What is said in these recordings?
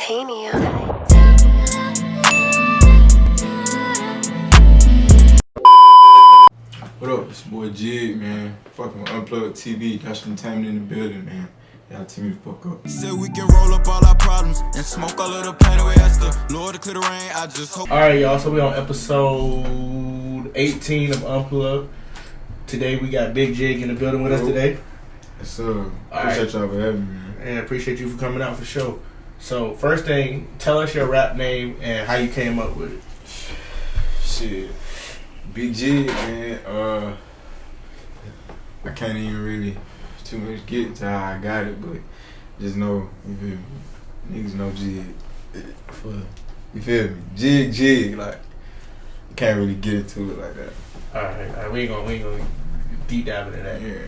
Titania. What up? It's your boy Jigg, man. Fucking with Unplugged TV. Dosh entertainment in the building, man. Y'all tell me to fuck up. Said we can roll up all our problems and smoke all of the pain away. That's the Lord to clear the rain. I just hope. Alright, y'all. So we on episode 18 of Unplugged. Today we got Big Jigg in the building with us today. Yes, sir. Appreciate y'all for having me, man. And appreciate you for coming out for sure. So first thing, tell us your rap name and how you came up with it. Shit. Big Jigg, man. I can't even really too much get to how I got it, but just know, you feel me? Niggas know Jigg. You feel me? Jigg, like, you can't really get into it like that. Alright, we ain't gonna deep dive into that. Yeah.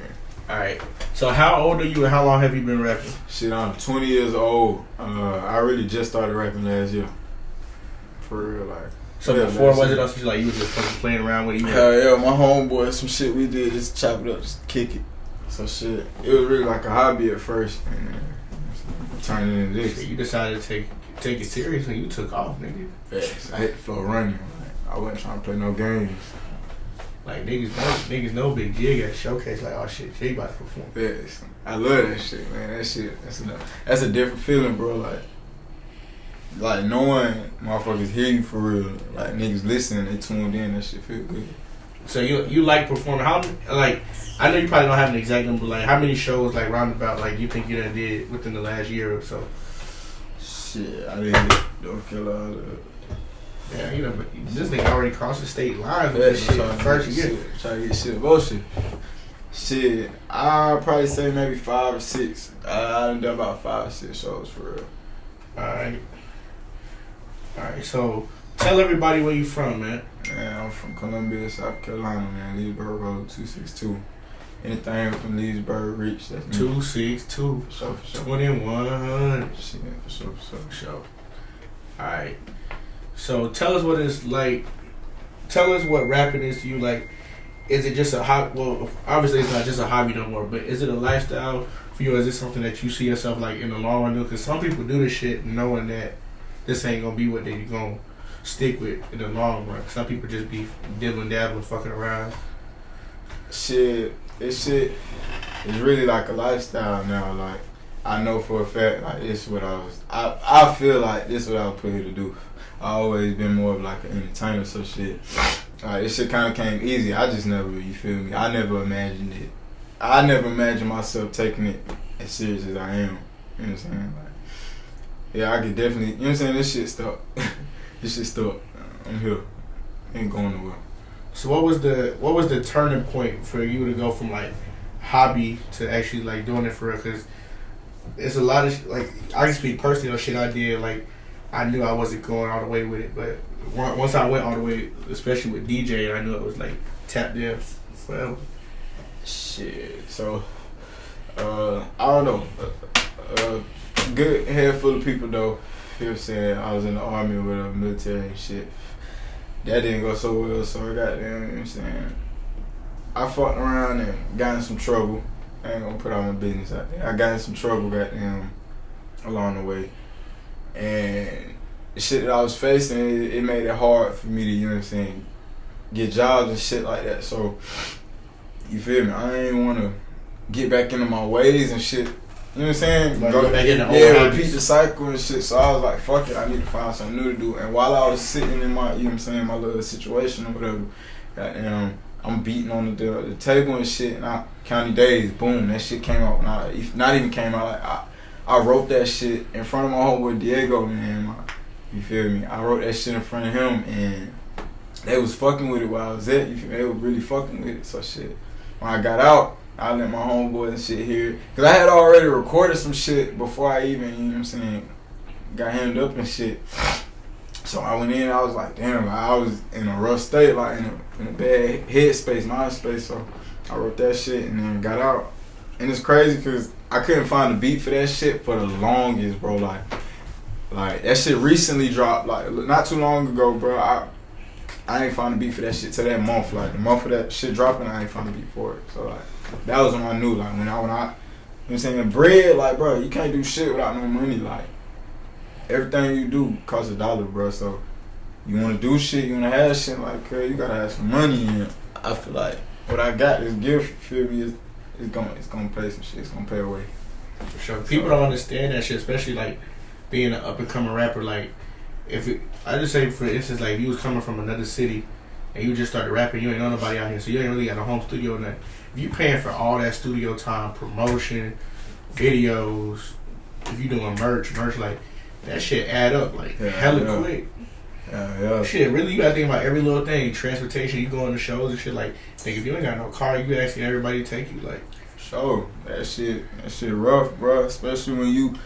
Alright. So how old are you and how long have you been rapping? Shit, I'm 20 years old. I really just started rapping last year. For real, like. So yeah, before, was it also like you was just fucking playing around with it? Hell yeah, my homeboy, some shit we did, just chop it up, just kick it. So shit, it was really like a hobby at first, and then turned into this. So you decided to take it serious and you took off, nigga. Yes, I hit the floor running. Like, I wasn't trying to play no games. Like niggas know Big Jigg at showcase. Like, oh shit, Jay about to perform. Yes, I love that shit, man. That's a different feeling, bro. Like knowing motherfuckers hear you for real. Like niggas listening, they tuned in. That shit feel good. So you like performing? How like I know you probably don't have an exact number. Like how many shows like roundabout like you think you done did within the last year or so? Shit, I didn't don't kill all the. Yeah, you know, but this nigga already crossed the state line with this shit first year. Try to get shit bullshit. Shit, I'd probably say maybe 5 or 6. I done about 5 or 6 shows for real. Alright, so tell everybody where you from, man. Man, I'm from Columbia, South Carolina, man. Leesburg Road 262. Anything from Leesburg reach, that's me. 262. For sure. 2100. Shit, for sure. Alright. So tell us what it's like. Tell us what rapping is to you. Like, is it just a hobby? Well, obviously it's not just a hobby no more. But is it a lifestyle for you? Or is it something that you see yourself like in the long run? Because some people do this shit knowing that this ain't gonna be what they gonna stick with in the long run. Some people just be dibbling, dabbling, fucking around. Shit, this shit is really like a lifestyle now. Like, I know for a fact, like, this is what I feel like this is what I was put here to do. I always been more of like an entertainer, so shit. Like, this shit kind of came easy. I just never, you feel me? I never imagined it. I never imagined myself taking it as serious as I am. You know what I'm saying? Like, yeah, I could definitely, you know what I'm saying? This shit stuck. This shit stuck. I'm here. Ain't going nowhere. So what was the turning point for you to go from like hobby to actually like doing it for real? Because it's a lot of like I can speak personally on shit I did. Like I knew I wasn't going all the way with it, but once I went all the way, especially with DJ, I knew it was like tapped in forever. Shit. So I don't know. Good head full of people though. You know what I'm saying? I was in the army with a military and shit. That didn't go so well, so I got them, you know what I'm saying? I fucked around and got in some trouble. I ain't gonna put all my business out there. I got in some trouble, goddamn, along the way. And the shit that I was facing, it made it hard for me to, you know what I'm saying, get jobs and shit like that. So, you feel me? I ain't wanna get back into my ways and shit. You know what I'm saying? Like go back in the old repeat the cycle and shit. So I was like, fuck it, I need to find something new to do. And while I was sitting in my, you know what I'm saying, my little situation or whatever, goddamn, I'm beating on the table and shit. And I, County Days, boom, that shit came out. Not even came out, like I wrote that shit in front of my homeboy Diego, man. You feel me? I wrote that shit in front of him, and they was fucking with it while I was at. You feel me? They were really fucking with it. So shit, when I got out, I let my homeboy and shit hear it. Cause I had already recorded some shit before I even, you know what I'm saying, got hemmed up and shit. So I went in, I was like, damn, like, I was in a rough state, like in a bad headspace, mind space. So I wrote that shit and then got out. And it's crazy cause I couldn't find a beat for that shit for the longest, bro. Like that shit recently dropped, like not too long ago, bro. I ain't find a beat for that shit till that month. Like the month of that shit dropping, I ain't find a beat for it. So like that was when I knew, like when I you know what I'm saying, bread, like bro, you can't do shit without no money. Like everything you do costs $1, bro. So you want to do shit, you want to have shit like you gotta have some money in it. I feel like what I got, this gift, feel me, it's gonna pay some shit. It's gonna pay away. For sure. People don't understand that shit, especially like being an up and coming rapper. Like, I just say for instance, like if you was coming from another city and you just started rapping, you ain't know nobody out here, so you ain't really got a home studio or nothing. If you paying for all that studio time, promotion, videos, if you doing merch, like that shit add up like hella quick. Yeah. Shit, really, you gotta think about every little thing. Transportation, you going to shows and shit. Like, think if you ain't got no car, you asking everybody to take you. Like, sure, that shit rough, bro. Especially when you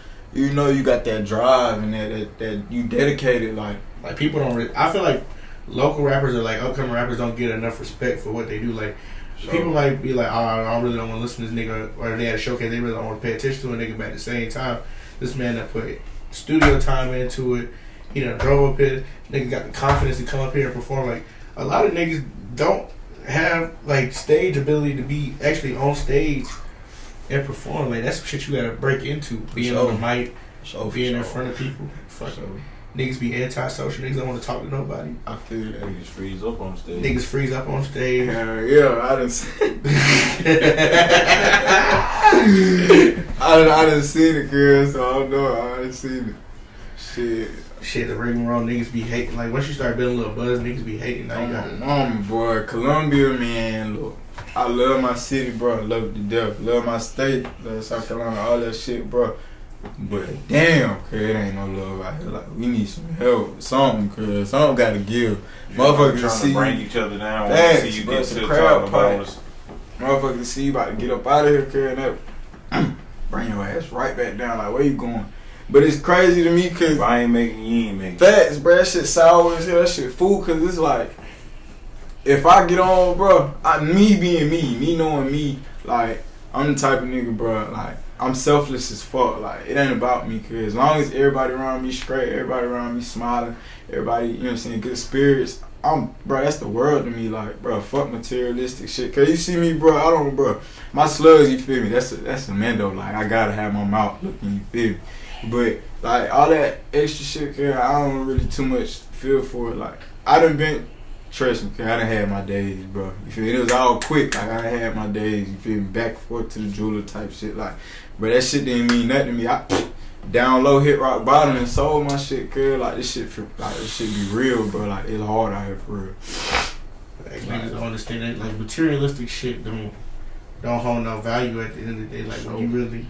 know you got that drive and that you dedicated. Like people don't. I feel like local rappers or like upcoming rappers don't get enough respect for what they do. Like, people might be like, oh, I really don't want to listen to this nigga, or they had a showcase, they really don't want to pay attention to a nigga. But at the same time, this man that put studio time into it. He done drove up here. Nigga got the confidence to come up here and perform. Like, a lot of niggas don't have like stage ability to be actually on stage and perform. Like, that's some shit you gotta break into. Being on the mic, being in front of people. Fuck niggas be antisocial. Niggas don't want to talk to nobody. I feel that. Niggas freeze up on stage. Yeah, I done I done seen it, girl. So I don't know. I done seen it. Shit, the ring wrong, niggas be hating. Like, once you start building a little buzz, niggas be hating. Now you got boy. Columbia, man, look. I love my city, bro. I love it to death. Love my state. Love South Carolina, all that shit, bro. But damn, cuz it ain't no love out here. Like, we need some help. Something, cuz. Something gotta give. Motherfuckers trying see to bring each other down. Thanks, Want to see you bro, get to the crowd top bonus. Motherfuckers see you about to get up out of here, cuz, and that bring your ass right back down. Like, where you going? But it's crazy to me because if I ain't making, you ain't making. Facts, bro. That shit sour as hell. That shit fool. Because it's like, if I get on, bro, me being me knowing me, like, I'm the type of nigga, bro, like, I'm selfless as fuck. Like, it ain't about me. Because as long as everybody around me straight, everybody around me smiling, everybody, you know what I'm saying, good spirits, bro, that's the world to me. Like, bro, fuck materialistic shit. Because you see me, bro, my slugs, you feel me? That's a Mando. Like, I gotta have my mouth looking, you feel me? But, like, all that extra shit, cause I don't really too much feel for it. Like, I done been, trust me, cause I done had my days, bro. You feel me? It was all quick. Like, I done had my days, you feel me? Back and forth to the jeweler type shit. Like, but that shit didn't mean nothing to me. I down low, hit rock bottom, and sold my shit, cause like, this shit be real, bro. Like, it's hard out here for real. Like, niggas don't understand that. Like, materialistic shit don't hold no value at the end of the day. Like, when you really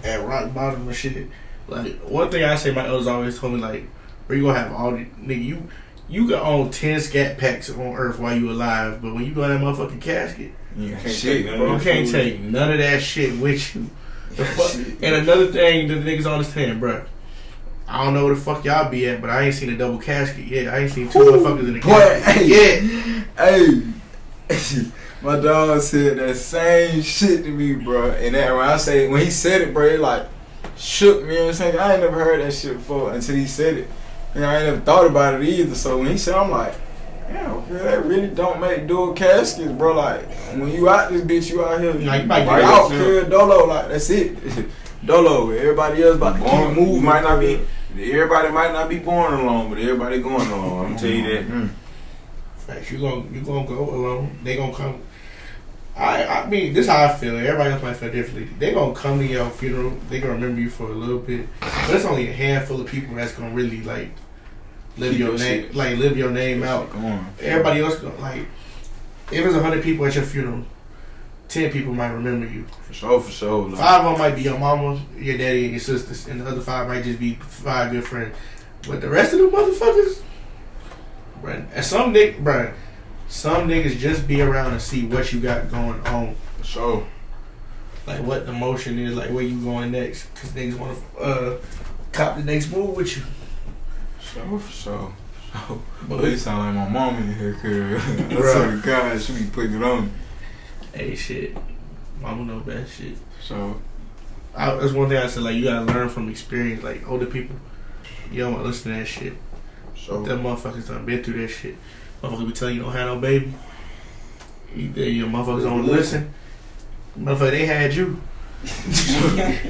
at rock bottom and shit. Like, one thing I say, my elders always told me, like, bro, you gonna have all the nigga, you can own 10 scat packs on earth while you alive, but when you go in that motherfucking casket, you can't take none of that shit with you. The fuck? And another thing that the niggas understand, bro, I don't know where the fuck y'all be at, but I ain't seen a double casket yet. I ain't seen two motherfuckers in the casket yet. Hey. My dog said that same shit to me, bro. And that when he said it, bro, it like shook me. You know what I'm saying? I ain't never heard that shit before until he said it. And I ain't never thought about it either. So when he said, I'm like, damn, okay, that really don't make dual caskets, bro. Like, when you out this bitch, you out here. Like, you might get out, kid, dolo. Like, that's it. Dolo. Everybody else about to keep moving. Everybody might not be born alone, but everybody going alone. I'm gonna tell you that. Facts, you gonna go alone. They gonna come. I mean, this is how I feel. Everybody else might feel differently. They gonna come to your funeral. They gonna remember you for a little bit, but it's only a handful of people that's gonna really like live your name, live your name out. Everybody else gonna like. If there's 100 people at your funeral, 10 people might remember you. For sure. Like, 5 of them might be your mama, your daddy, and your sisters, and the other 5 might just be 5 good friends. But the rest of them motherfuckers, bruh, and some niggas just be around and see what you got going on. For sure. Like what the motion is, like where you going next. Cause niggas want to cop the next move with you. For sure. But it sound like my mama in here, cause I swear to God, she be putting it on me. Hey, shit. Mama know best shit. So, that's one thing I said, like, you gotta learn from experience. Like, older people, you don't want to listen to that shit. So, them motherfuckers done been through that shit. Motherfuckers be telling you don't have no baby. Your motherfuckers don't listen. Motherfucker, they had you.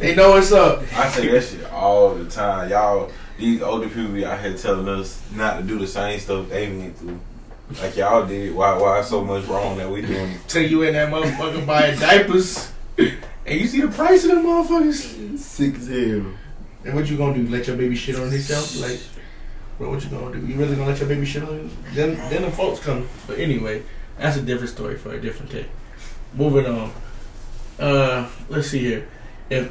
They know what's up. I say that shit all the time. Y'all, these older people be out here telling us not to do the same stuff they went through. Like y'all did. Why so much wrong that we doing? Till you in that motherfucker buying diapers, and you see the price of them motherfuckers. Sick as hell. And what you gonna do? Let your baby shit on himself? Like, bro, what you gonna do? You really gonna let your baby shit on you? Then the folks come. But anyway, that's a different story for a different day. Moving on. Let's see here. If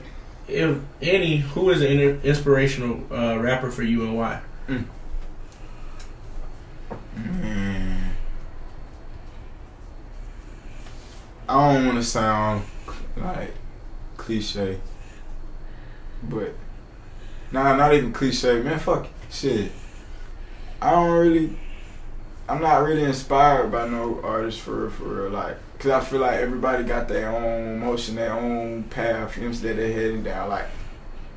any, who is an inspirational rapper for you and why? I don't want to sound like cliche, but not even cliche, man. Fuck it. Shit. I'm not really inspired by no artist for real, like, cause I feel like everybody got their own motion, their own path, you know what I'm saying, that they're heading down. Like,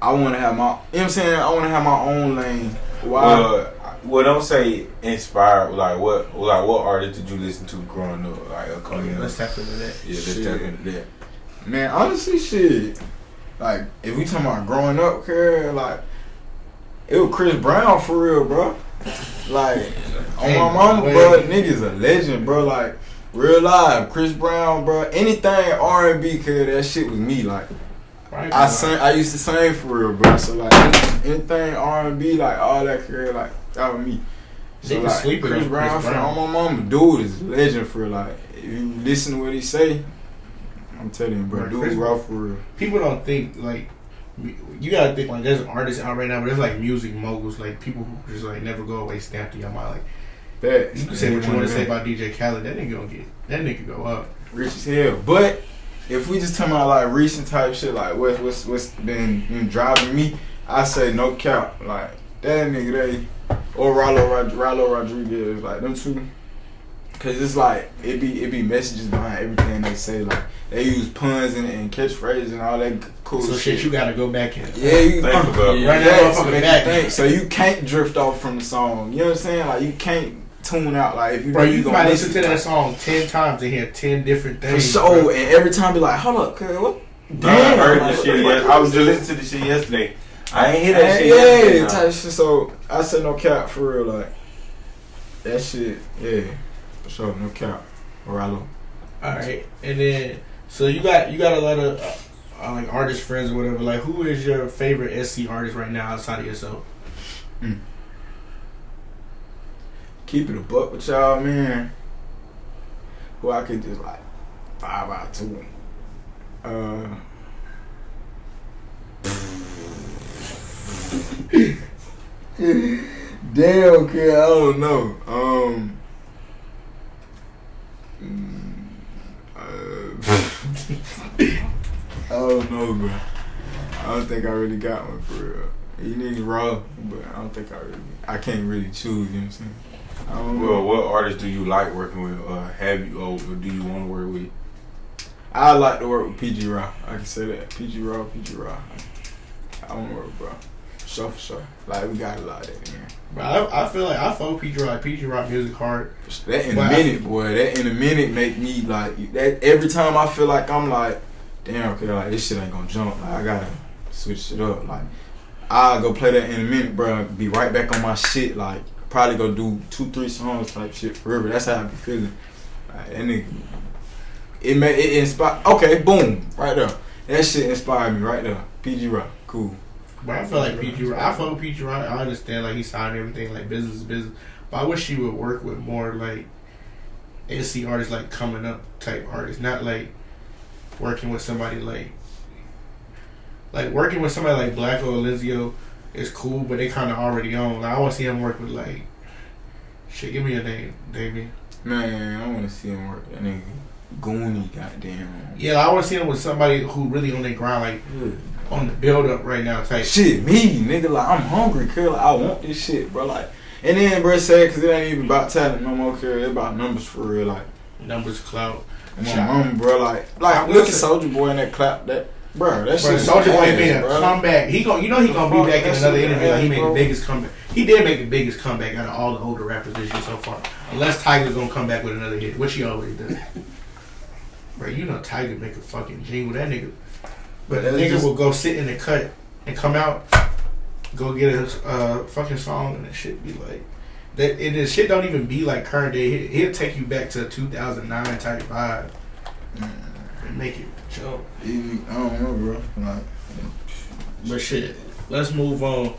I want to have my, you know what I'm saying, I want to have my own lane. Why? Well, don't say inspired. Like what artist did you listen to growing up? Like coming up. Let's tap into that. Yeah, let's tap into that. Man, honestly, shit. Like, if we talking about growing up, girl, like, it was Chris Brown for real, bro. Like, on my mama, bro, nigga's a legend, bro. Like, real life, Chris Brown, bro. Anything R&B, cause that shit was me. Like, Right, I used to sing for real, bro. So like, anything R&B, like all that, cause like that was me. So like, Chris Brown, on my mama, dude is a legend for real. Like, if you listen to what he say, I'm telling you, bro, dude's rough for real. People don't think, like, you gotta think, like, there's artists out right now, but there's, like, music moguls, like, people who just, like, never go away, stamp to your mind, like, that. You can say what you want to say about DJ Khaled, that nigga go up. Rich as hell. But, if we just talking about, like, recent type shit, like, what's been driving me, I say no cap, like, that nigga, or Rallo Rodriguez, like, them two. Cause it's like it be messages behind everything they say. Like they use puns and catchphrases and all that cool shit. So shit, you gotta go back in. Yeah, you think about it. Right now, motherfucker back. So you can't drift off from the song. You know what I'm saying? Like you can't tune out. Like if you bro, you might listen to that song 10 times and hear 10 different things. For sure, bro. And every time be like, hold up, cuz what? Damn, I heard this shit. I was just listening to this shit yesterday. I ain't hear that shit yesterday. Yeah, type shit. So I said no cap for real. Like that shit. Yeah. So no cap, Rallo. All right, and then so you got a lot of like artist friends or whatever. Like, who is your favorite SC artist right now outside of yourself? Keep it a buck with y'all, man. Who I could just like vibe out to. Damn, kid, I don't know. I don't know, bro. I don't think I really got one for real. You niggas raw, but I can't really choose, you know what I'm saying? I don't know. Well, what artists do you like working with, or do you want to work with? I like to work with PG Raw. I can say that. PG Raw. I want to work with bro. For sure. Like, we got a lot of that, man. Bro, I feel like I fuck PG Raw. PG Raw music hard. That in a minute make me like that. Every time I feel like I'm like, damn, okay, like this shit ain't gonna jump. Like I gotta switch it up. Like I'll go play that in a minute, bro. Be right back on my shit. Like probably go do 2-3 songs type shit forever. That's how I be feeling. Like, that nigga, it inspire. Okay, boom, right there. That shit inspired me right there. PG Rock, cool. But I feel like PG Rock. I fuck with PG Rock. I understand like he signed everything like business is business. But I wish he would work with more like SC artists, like coming up type artists, not like working with somebody like working with somebody like Black or Alizio is cool, but they kind of already own. Like, I want to see him work with like shit. Give me a name, Damien. Man, I want to see him work with that nigga Goonie, goddamn. Yeah, like, I want to see him with somebody who really on their grind, like on the build up right now type. Shit, me, nigga, like I'm hungry, cuz like, I want this shit, bro. Like, and then bro said, cause it ain't even about talent no more, cuz it's about numbers for real, like numbers, clout. My mom, bro, like look at Soldier Boy in that clap, that bro, that shit. Soldier Boy made a comeback. He gonna be back in another interview. Like, he made the biggest comeback. He did make the biggest comeback out of all the older rappers this year so far. Unless Tiger's gonna come back with another hit, which he always does. Bro, you know Tiger make a fucking jingle. That nigga But a nigga will go sit in the cut and come out, go get a fucking song, and that shit be like that. And the shit don't even be like current day. He'll take you back to 2009 type vibe and make it jump. I don't know, bro. Like, but shit, let's move on.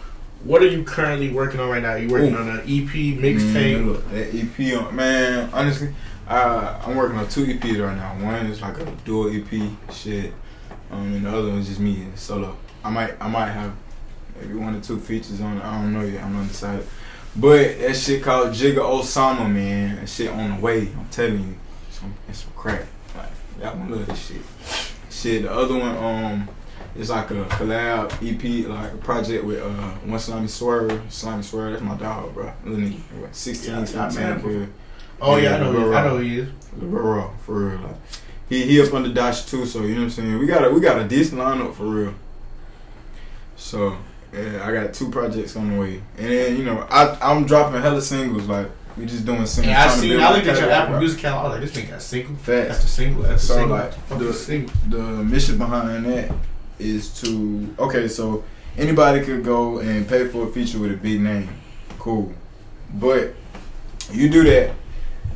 What are you currently working on right now? You working on an EP, mixtape? Look, that EP, man. Honestly, I'm working on 2 EPs right now. One is like a dual EP, shit, and the other one's just me solo. I might have maybe 1 or 2 features on it. I don't know yet. I'm undecided. But that shit called Jigga Osama, man. That shit on the way. I'm telling you, it's some crack. Like, y'all gonna love this shit. Shit, the other one, it's like a collab EP, like a project with one Slimy Swerve. Slimy Swerve, that's my dog, bro. Little nigga, what, 16, 17. Oh yeah, I know who he is. Raw, for real. Like, he up under Dosh too, so you know what I'm saying. We got a decent lineup for real. So yeah, I got 2 projects on the way, and then you know I'm dropping hella singles. Like we just doing singles. Yeah, I looked at your Apple Music catalog. I was like, this thing got single. Facts. That's the single. That's the so single. Like single. the mission behind that is to so anybody could go and pay for a feature with a big name, cool, but you do that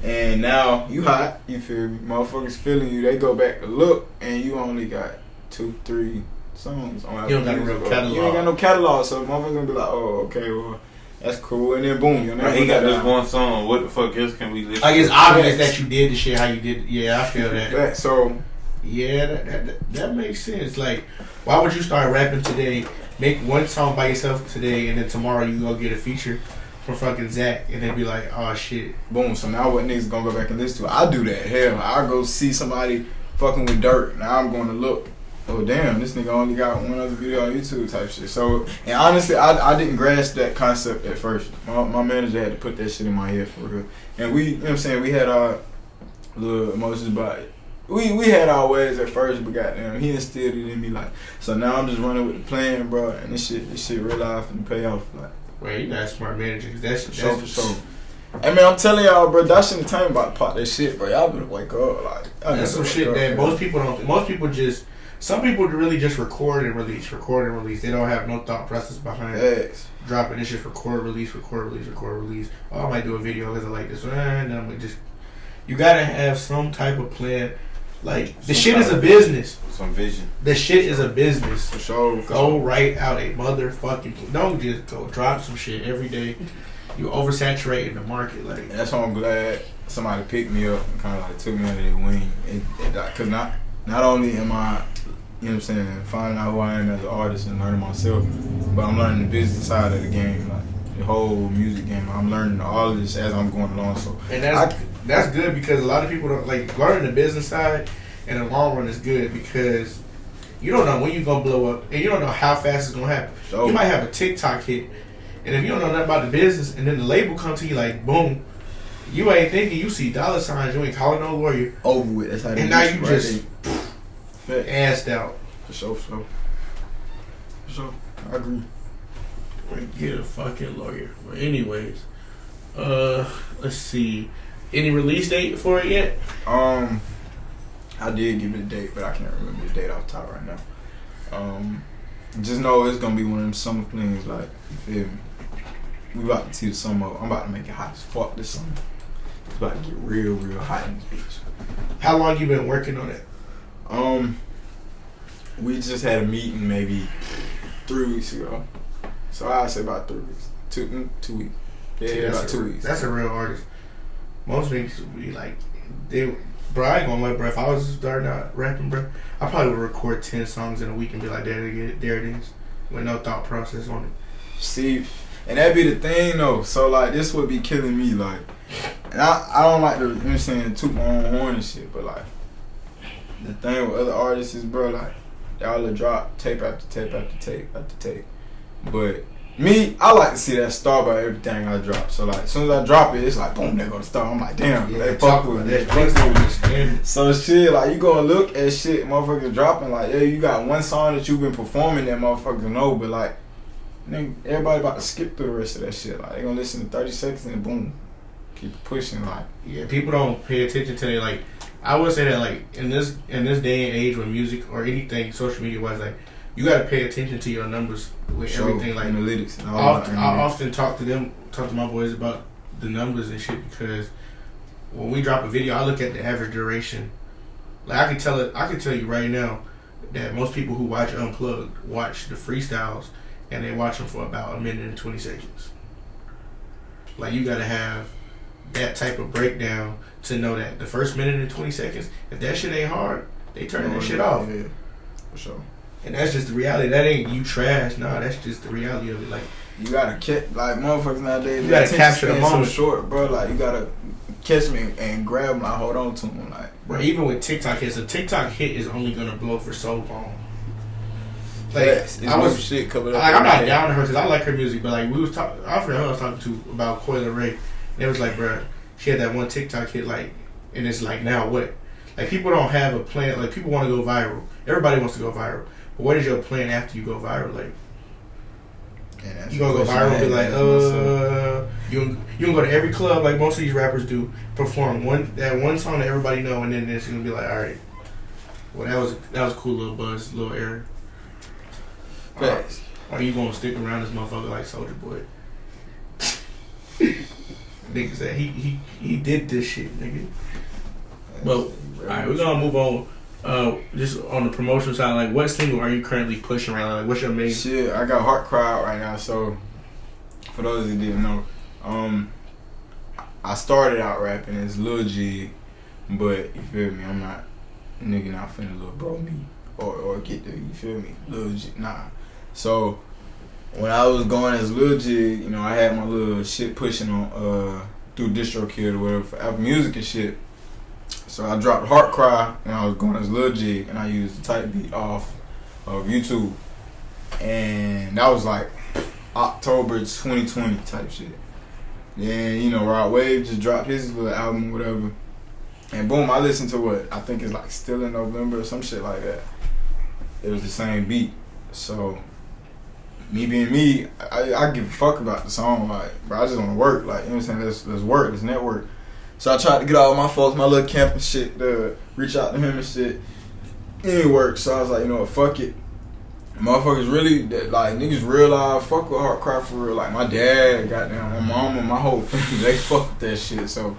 and now you hot, you feel me, motherfuckers feeling you, they go back to look and you only got 2-3 songs on Apple. You don't got a real catalog. You ain't got no catalog, so motherfuckers gonna be like, oh okay, well that's cool, and then boom, you know, he got this one song. What the fuck else can we listen? Like it's obvious that you did the shit how you did. Yeah, I feel that. So yeah, that makes sense. Like, why would you start rapping today, make one song by yourself today, and then tomorrow you go get a feature from fucking Zach, and then be like, oh shit. Boom, so now what niggas gonna go back and listen to? I do that. Hell, I go see somebody fucking with dirt. Now I'm going to look, oh damn, this nigga only got one other video on YouTube type shit. So, and honestly, I didn't grasp that concept at first. My manager had to put that shit in my head for real. And we, you know what I'm saying, we had our little emotions about it. We had our ways at first, but goddamn, he instilled it in me. Like, so now I'm just running with the plan, bro. And this shit real life and pay off. Like, well, you got a smart manager, cause that's for sure. Hey man, I'm telling y'all, bro, Dosh and the time about to pop that shit, bro. Y'all better wake up. Like, that's some shit that most people don't. Most people just. Some people really just record and release. They don't have no thought process behind it. Dropping. It's just record, release. Oh, I might do a video because I like this one, and then I'm gonna just. You gotta have some type of plan. Like, the shit is a business. Some vision. The shit is a business. For sure. Go write out a motherfucking... Don't just go drop some shit every day. You oversaturating the market. Like, that's why I'm glad somebody picked me up and kind of like took me under their wing. Because not only am I, you know what I'm saying, finding out who I am as an artist and learning myself, but I'm learning the business side of the game. Like, the whole music game. I'm learning all of this as I'm going along. So, and that's good because a lot of people don't like learning the business side. In the long run, is good because you don't know when you're gonna blow up, and you don't know how fast it's gonna happen. Sure. You might have a TikTok hit, and if you don't know nothing about the business, and then the label comes to you like, boom, you ain't thinking. You see dollar signs, you ain't calling no lawyer. Over with. That's how. And now you just assed out. For sure. I agree. Get a fucking lawyer. Well, anyways, let's see. Any release date for it yet? I did give it a date, but I can't remember the date off the top right now. Just know it's gonna be one of them summer things. Like, you feel me? We about to see the summer. I'm about to make it hot as fuck this summer. It's about to get real hot in this bitch. How long you been working on it? We just had a meeting maybe 3 weeks ago. So I'd say about 3 weeks. 2 weeks. Yeah, about 2 weeks. That's a real artist. Most niggas would be like, bro, I ain't gonna lie, bro. If I was starting out rapping, bro, I probably would record 10 songs in a week and be like, there it is, with no thought process on it. See, and that'd be the thing, though. So, like, this would be killing me, like, and I don't like to, you know what I'm saying, toot my own horn and shit, but, like, the thing with other artists is, bro, like, y'all will drop tape after tape after tape after tape. But me, I like to see that star by everything I drop. So, like, as soon as I drop it, it's like, boom, they're gonna start. I'm like, damn, they fuck with it. So, shit, like, you gonna look at shit motherfuckers dropping, like, yeah, you got one song that you've been performing that motherfuckers know, but, like, nigga, everybody about to skip through the rest of that shit. Like, they gonna listen to 30 seconds and boom. keep pushing. Like, yeah, people don't pay attention to it. Like, I would say that like in this day and age with music or anything social media wise, like you gotta pay attention to your numbers with everything. Like analytics. And I often talk to my boys about the numbers and shit because when we drop a video, I look at the average duration. Like I can tell you right now that most people who watch Unplugged watch the freestyles and they watch them for about a minute and 20 seconds. Like you gotta have that type of breakdown to know that the first minute and 20 seconds, if that shit ain't hard, they turn that shit off. Yeah, for sure. And that's just the reality. That ain't you trash. Nah, that's just the reality of it. Like you gotta catch, like motherfuckers nowadays. You gotta capture the moment. So short, bro. Like you gotta catch me and grab them. Like hold on to them. Like, bro, even with TikTok hits, a TikTok hit is only gonna blow for so long. Like yes, I was shit coming up. Like, I'm not down to her because I like her music, but like we was talking, I forgot who I was talking to about Coil Ray. And it was like, bro, she had that one TikTok hit, like, and it's like now what? Like people don't have a plan. Like people want to go viral. Everybody wants to go viral. But what is your plan after you go viral? Like, you gonna go viral and be like, you gonna go to every club like most of these rappers do, perform that one song that everybody know, and then it's gonna be like, all right, well that was a cool little buzz, little air. Or you gonna stick around this motherfucker like Soulja Boy? Nigga said he did this shit, nigga. Well, alright, we're gonna move on. Just on the promotional side, like what single are you currently pushing right now? Like what's your main shit? I got Heart Cry out right now, so for those who didn't know, I started out rapping as Lil Jigg, but you feel me, I'm not nigga not finna little bro me or get there, you feel me? Lil Jigg, nah. So when I was going as Lil Jigg, you know, I had my little shit pushing on through DistroKid or whatever for Apple Music and shit. So I dropped Heart Cry and I was going as Lil Jigg and I used the type beat off of YouTube. And that was like October 2020 type shit. Then, you know, Rod Wave just dropped his little album or whatever. And boom, I listened to what I think is like Still in November or some shit like that. It was the same beat. So me being me, I give a fuck about the song. Like, bro, I just want to work. Like, you know what I'm saying? Let's work. Let's network. So I tried to get all of my folks, my little camp and shit, to reach out to him and shit. It didn't work. So I was like, you know what, fuck it. Motherfuckers really, like, niggas realize, fuck with Heart Cry for real. Like, my dad, goddamn, my mama, my whole family, they fuck with that shit. So,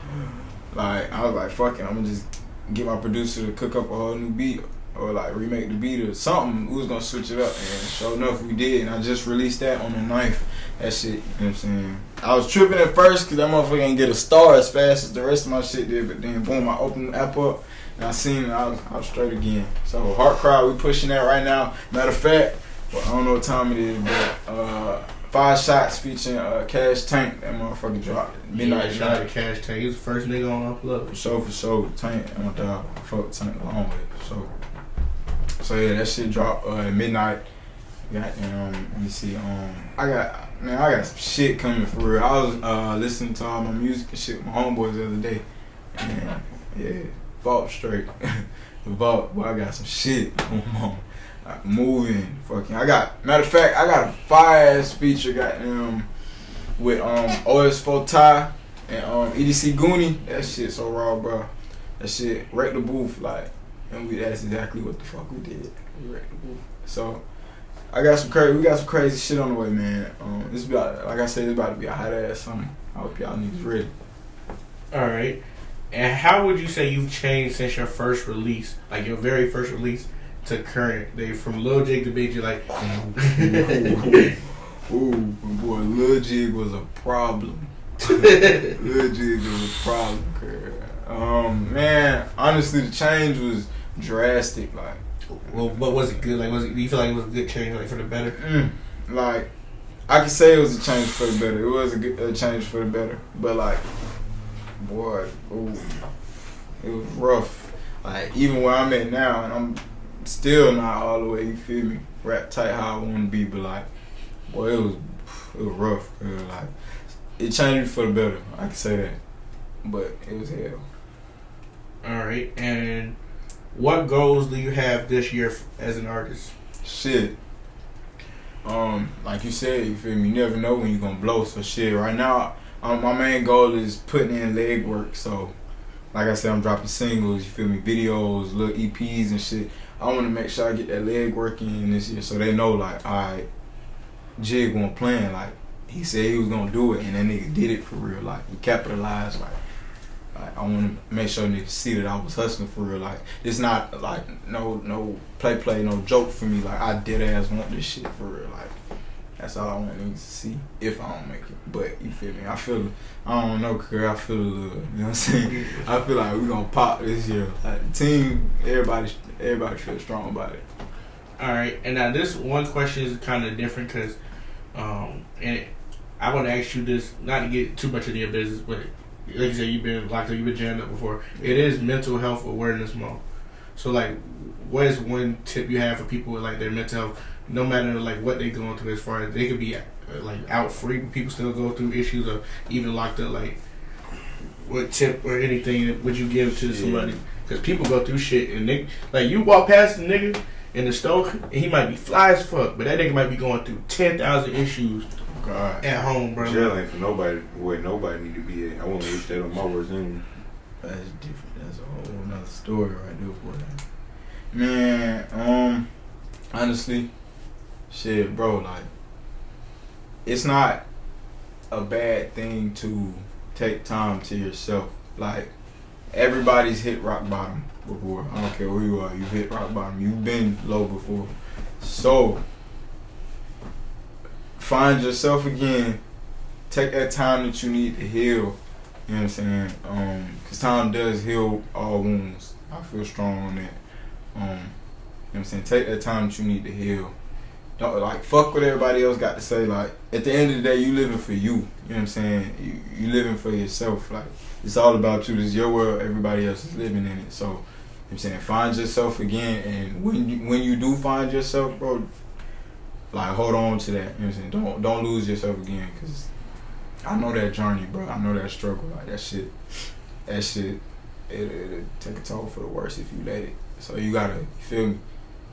like, I was like, fuck it. I'm gonna just get my producer to cook up a whole new beat or, like, remake the beat or something. We was gonna switch it up. And sure enough, we did. And I just released that on the 9th. That shit, you know what I'm saying? I was tripping at first because that motherfucker ain't get a star as fast as the rest of my shit did. But then, boom, I opened the app up and I seen it. I was straight again. So, Heart Cry, we pushing that right now. Matter of fact, well, I don't know what time it is, but 5 Shots featuring Cash Tank. That motherfucker dropped midnight. Shout out to Cash Tank. He was the first nigga on Unplugged. For sure. Tank, I'm gonna die. Fuck Tank a long way. So yeah, that shit dropped at midnight. Goddamn, let me see. I got some shit coming for real. I was listening to all my music and shit with my homeboys the other day. And yeah, vault straight. The vault, boy, I got some shit going on. Like, moving, fucking. Matter of fact, I got a fire ass feature, goddamn, with OS4 Ty and EDC Goonie. That shit so raw, bro. That shit wrecked the booth, like, and that's exactly what the fuck we did. We wrecked the booth. So we got some crazy shit on the way, man. This about, like I said, it's about to be a hot ass summer. I hope y'all niggas ready. All right. And how would you say you've changed since your first release, like your very first release, to current? They from Lil Jigg to Big Jigg, like. Ooh, boy, Lil Jigg was a problem. Lil Jigg was a problem. Man, honestly, the change was drastic. Like, well, but was it good? Like, do you feel like it was a good change, like for the better? Like, I can say it was a change for the better. It was a change for the better, but like, boy, ooh, it was rough. Like, even where I'm at now, and I'm still not all the way, you feel me, rap tight how I want to be, but like, boy, it was rough. Like, it changed for the better. I can say that, but it was hell. All right, and what goals do you have this year as an artist? Shit. Like you said, you feel me, you never know when you're gonna blow. So shit, right now my main goal is putting in leg work. So, like I said, I'm dropping singles, you feel me, videos, little EPs and shit. I want to make sure I get that leg work in this year so they know, like, alright, Jigg won't plan. Like, he said he was going to do it, and that nigga did it for real. Like, he capitalized. Like I want to make sure niggas see that I was hustling for real. Like, it's not, like, no play, no joke for me. Like, I dead ass want this shit for real. Like, that's all I want niggas to see if I don't make it. But, you feel me? I don't know, cause I feel a little, you know what I'm saying? I feel like we gonna pop this year. Like, the team, everybody feels strong about it. Alright, and now this one question is kind of different because, and I want to ask you this, not to get too much into your business, but like you said, you've been locked up, you've been jammed up before. It is Mental Health Awareness Month. So, like, what is one tip you have for people with, like, their mental health, no matter, like, what they're going through as far as they could be, like, out free, but people still go through issues or even locked up, like, what tip or anything would you give to somebody? Because people go through shit, and they, like, you walk past the nigga in the store, and he might be fly as fuck, but that nigga might be going through 10,000 issues at home, bro. Jail ain't for nobody where nobody need to be at. I won't wish that on my worst enemy. That's different. That's a whole nother story right there for that. Man, honestly, shit, bro, like, it's not a bad thing to take time to yourself. Like, everybody's hit rock bottom before. I don't care who you are. You've hit rock bottom. You've been low before. So, find yourself again. Take that time that you need to heal. You know what I'm saying? Because time does heal all wounds. I feel strong on that. You know what I'm saying? Take that time that you need to heal. Don't, like, fuck what everybody else got to say. Like, at the end of the day, you living for you. You know what I'm saying? You living for yourself. Like, it's all about you. This is your world. Everybody else is living in it. So, you know what I'm saying? Find yourself again. And when you do find yourself, bro, like, hold on to that. You know what I'm saying? Don't lose yourself again. Because I know that journey, bro. I know that struggle. Like, that shit, it'll take a toll for the worse if you let it. So you gotta, you feel me?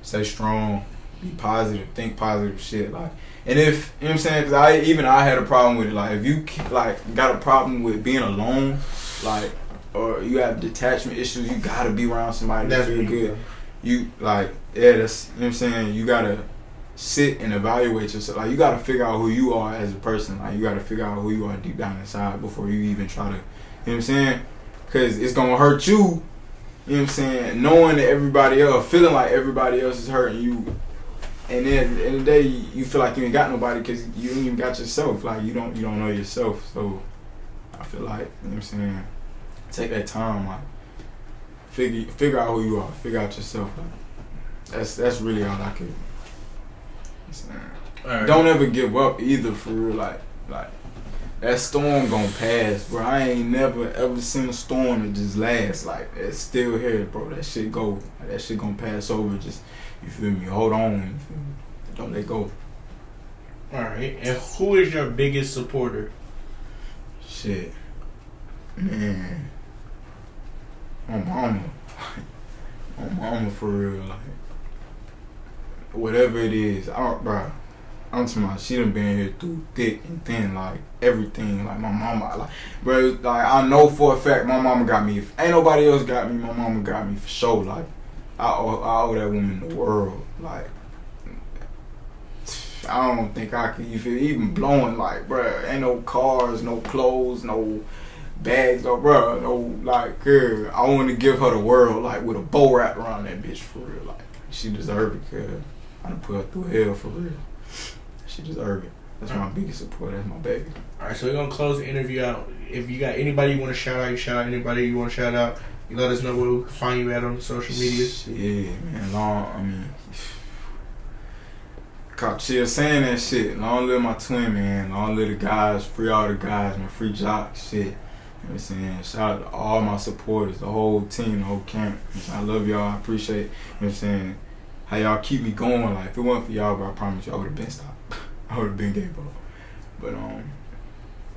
Stay strong. Be positive, think positive shit, like, and if, you know what I'm saying, cause I had a problem with it, like, if you, like, got a problem with being alone, like, or you have detachment issues, you gotta be around somebody that feel good. You, like, yeah, that's, you know what I'm saying, you gotta sit and evaluate yourself, like, you gotta figure out who you are as a person, like, you gotta figure out who you are deep down inside before you even try to, you know what I'm saying, cause it's gonna hurt you, you know what I'm saying, knowing that everybody else, feeling like everybody else is hurting you. And then at the end of the day, you feel like you ain't got nobody because you ain't even got yourself. Like, you don't know yourself. So I feel like, you know what I'm saying, take that time, like, figure out who you are, figure out yourself. Like, that's really all I could. You know right. Don't ever give up either, for real. Like that storm gonna pass, bro. I ain't never ever seen a storm that just lasts. Like, it's still here, bro. That shit go. Like, that shit gonna pass over. Just, you feel me? Hold on. You feel me? Don't let go. Alright. And who is your biggest supporter? Shit. Man. My mama. My mama, for real. Like, whatever it is. Bro. I'm talking about, she done been here through thick and thin, like, everything. Like, my mama, like, bro, like, I know for a fact my mama got me. If ain't nobody else got me, my mama got me for sure. Like, I owe that woman the world. Like, I don't think I can even blowing, like, bro, ain't no cars, no clothes, no bags, no, bro, no, like, girl, I want to give her the world, like, with a bow wrapped around that bitch, for real. Like, she deserve it, cause I done put her through hell, for real. She deserve it. That's my biggest support. That's my baby. Alright, so we're gonna close the interview out. If you got anybody you want to shout out, you shout out. Anybody you want to shout out, you let us know where we can find you at on social media. Shit, man. Cop chill saying that shit. Long live my twin, man. Long live the guys. Free all the guys, man. Free Jock, shit. You know what I'm saying? Shout out to all my supporters, the whole team, the whole camp. I love y'all. I appreciate, you know what I'm saying, how y'all keep me going. Like, if it wasn't for y'all, bro, I promise you I would have been stopped. I would have been gay, bro. But, you know what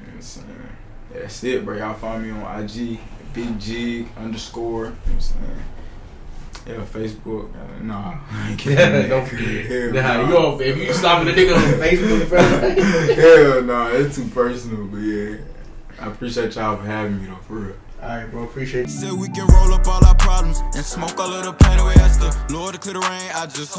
I'm saying? Yeah, that's it, bro. Y'all find me on IG, Big Jigg _. You know what I'm saying? Yeah, Facebook. Nah, I ain't kidding. Don't forget. Nah, if you stopping a nigga on Facebook, bro. Hell nah, it's too personal, but yeah. I appreciate y'all for having me though, for real. Alright, bro, appreciate you. Said we can roll up all our problems and smoke all of the pain away. That's the Lord to clear the rain. I just